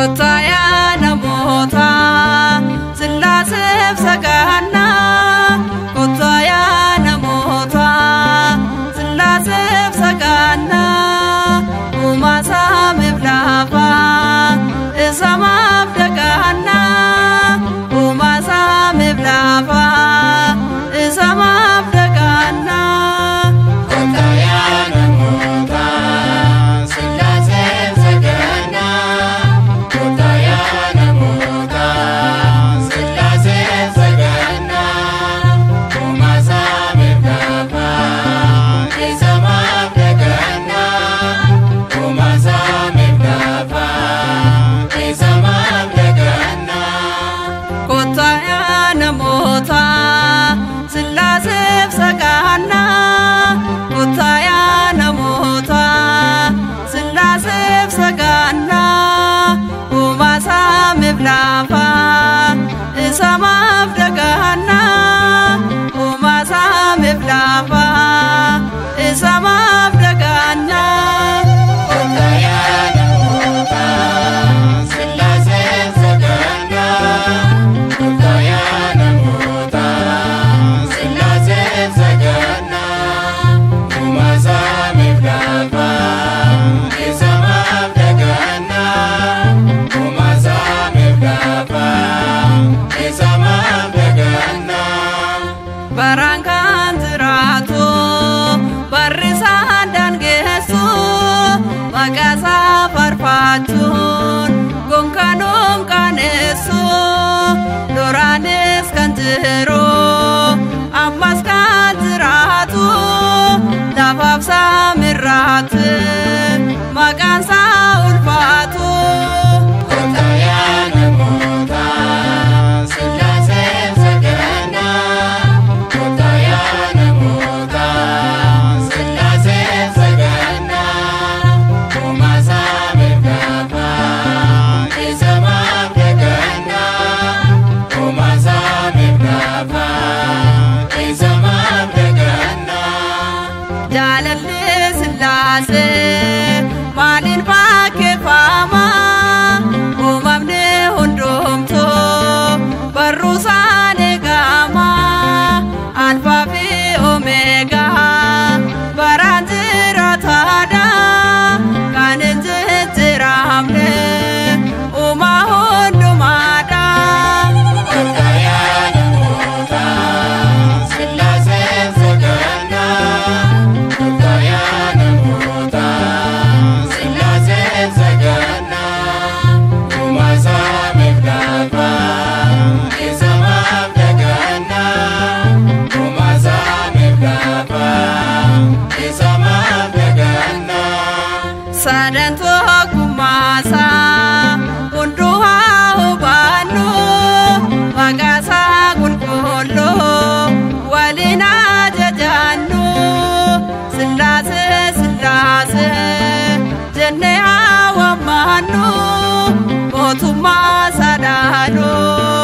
Kotaya namota Silasef sagana Kotaya namota Silasef sagana Umasa mevlafa Isamaf dagana Umasa mevlafa Isamaf dagana Kotaya namota Silasef sagana Kotaya namota Silasef sagana Umasa mevlafa Isamaf dagana Umasa mevlafa Isamaf dagana Kotaya namota Silasef sagana Kotaya namota Silasef sagana Umasa mevlafa Isamaf dagana Umasa mevlafa Isamaf dagana Kotaya namota Silasef sagana Kotaya namota Silasef sagana Umasa mevlafa Isamaf dagana Umasa mevlafa Isamaf dagana Barangkan zirato Barisan dan gesu Magasa farfatun Gongkanum kanesu Doranes kan zero Ammas kan ziratu Lafaf samiratu Magansa ulfatu Kotaya namota Silasef sagana Kotaya namota Silasef sagana Umasa mevlafa Isamaf dagana Umasa mevlafa Isamaf dagana Jaalalli Sillaase maalin baake faama uumamni hundumtu barruusaan eegama alfaa fi omeegaa baraan jiraataadha kan hin jijjiiramne uumaa hundumaadha. Kotaya namota Silasef sagana Kotaya namota Silasef sagana Umasa mevlafa Isamaf dagana Umasa mevlafa Isamaf dagana Sadan tokkummaasa hundumaa hubannu Maqaasa qulqulluu waliin ajajannu Sillaase Sillaase jennee haa waammannu mootummaa sadaanuu